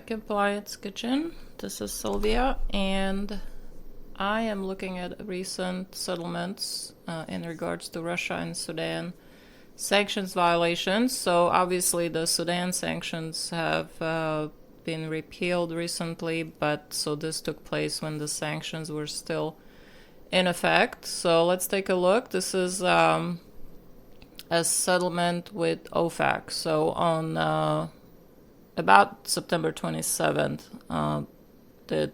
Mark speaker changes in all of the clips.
Speaker 1: Compliance Kitchen. This is Sylvia, and I am looking at recent settlements in regards to Russia and Sudan sanctions violations. So obviously the Sudan sanctions have been repealed recently, but so this took place when the sanctions were still in effect. So let's take a look. This is a settlement with OFAC. So on about September 27th, the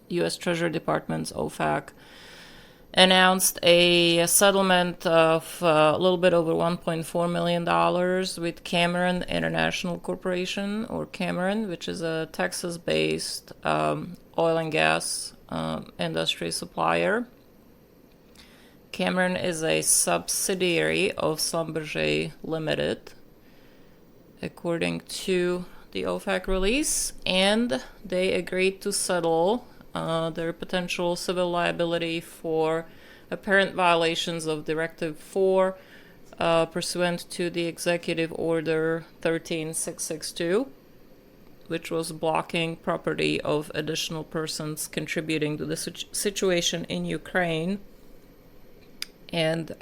Speaker 1: U.S. Treasury Department's OFAC announced a settlement of a little bit over $1.4 million with Cameron International Corporation, or Cameron, which is a Texas-based oil and gas industry supplier. Cameron is a subsidiary of Schlumberger Limited, according to the OFAC release, and they agreed to settle their potential civil liability for apparent violations of Directive 4 pursuant to the Executive Order 13662, which was blocking property of additional persons contributing to the situation in Ukraine. And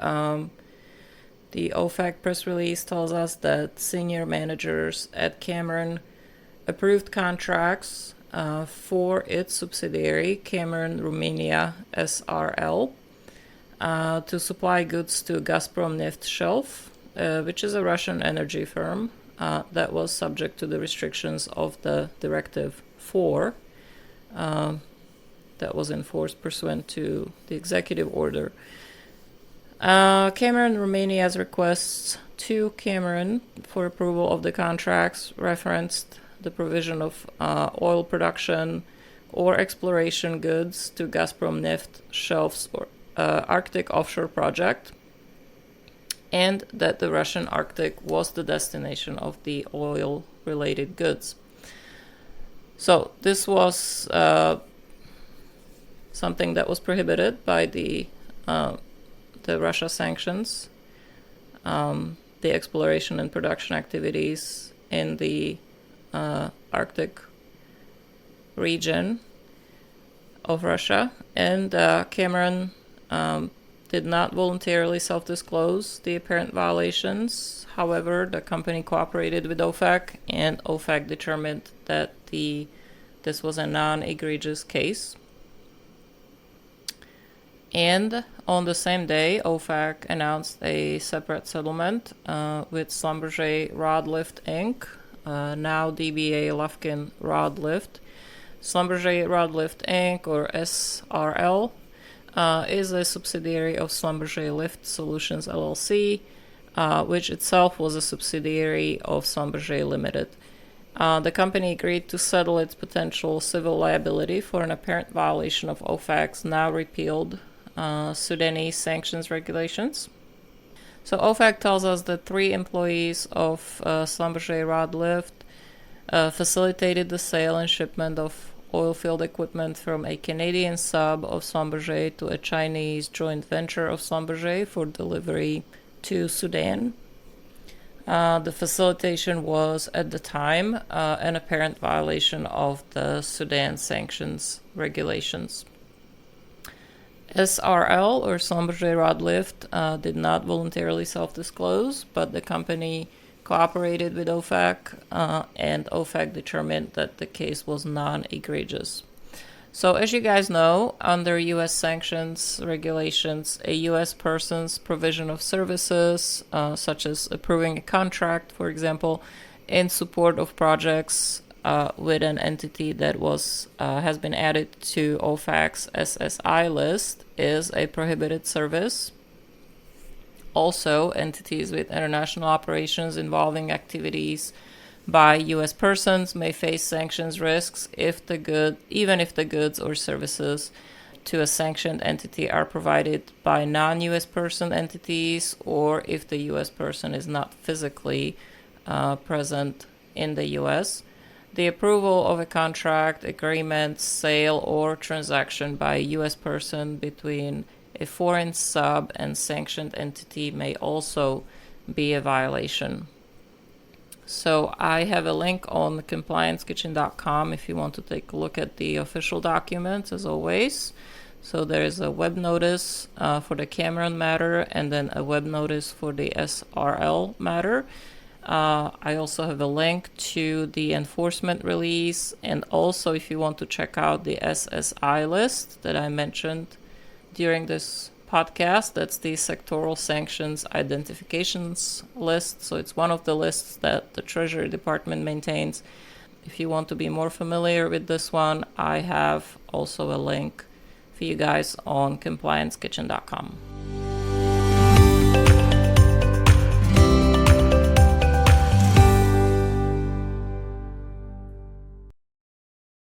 Speaker 1: the OFAC press release tells us that senior managers at Cameron approved contracts for its subsidiary, Cameron Romania SRL, to supply goods to Gazprom Neft Shelf, which is a Russian energy firm that was subject to the restrictions of the Directive 4 that was enforced pursuant to the executive order. Cameron Romania's requests to Cameron for approval of the contracts referenced the provision of oil production or exploration goods to Gazprom Neft Shelf's Arctic offshore project, and that the Russian Arctic was the destination of the oil-related goods. So this was something that was prohibited by the Russia sanctions, the exploration and production activities in the Arctic region of Russia. And Cameron did not voluntarily self-disclose the apparent violations. However, the company cooperated with OFAC, and OFAC determined that this was a non-egregious case. And on the same day, OFAC announced a separate settlement with Schlumberger Rod Lift Inc., now DBA Lufkin Rod Lift. Schlumberger Rod Lift Inc., or SRL, is a subsidiary of Schlumberger Lift Solutions LLC, which itself was a subsidiary of Schlumberger Limited. The company agreed to settle its potential civil liability for an apparent violation of OFAC's now repealed Sudanese sanctions regulations. So OFAC tells us that 3 employees of Schlumberger Rod Lift facilitated the sale and shipment of oilfield equipment from a Canadian sub of Schlumberger to a Chinese joint venture of Schlumberger for delivery to Sudan. The facilitation was, at the time, an apparent violation of the Sudan sanctions regulations. SRL, or Schlumberger Rod Lift, did not voluntarily self-disclose, but the company cooperated with OFAC, and OFAC determined that the case was non-egregious. So as you guys know, under U.S. sanctions regulations, a U.S. person's provision of services, such as approving a contract, for example, in support of projects with an entity that has been added to OFAC's SSI list, is a prohibited service. Also, entities with international operations involving activities by U.S. persons may face sanctions risks even if the goods or services to a sanctioned entity are provided by non-U.S. person entities, or if the U.S. person is not physically present in the U.S. The approval of a contract, agreement, sale, or transaction by a U.S. person between a foreign sub and sanctioned entity may also be a violation. So I have a link on compliancekitchen.com if you want to take a look at the official documents, as always. So there is a web notice for the Cameron matter, and then a web notice for the SRL matter. I also have a link to the enforcement release, and also if you want to check out the SSI list that I mentioned during this podcast, that's the sectoral sanctions identifications list. So it's one of the lists that the Treasury Department maintains. If you want to be more familiar with this one, I have also a link for you guys on compliancekitchen.com.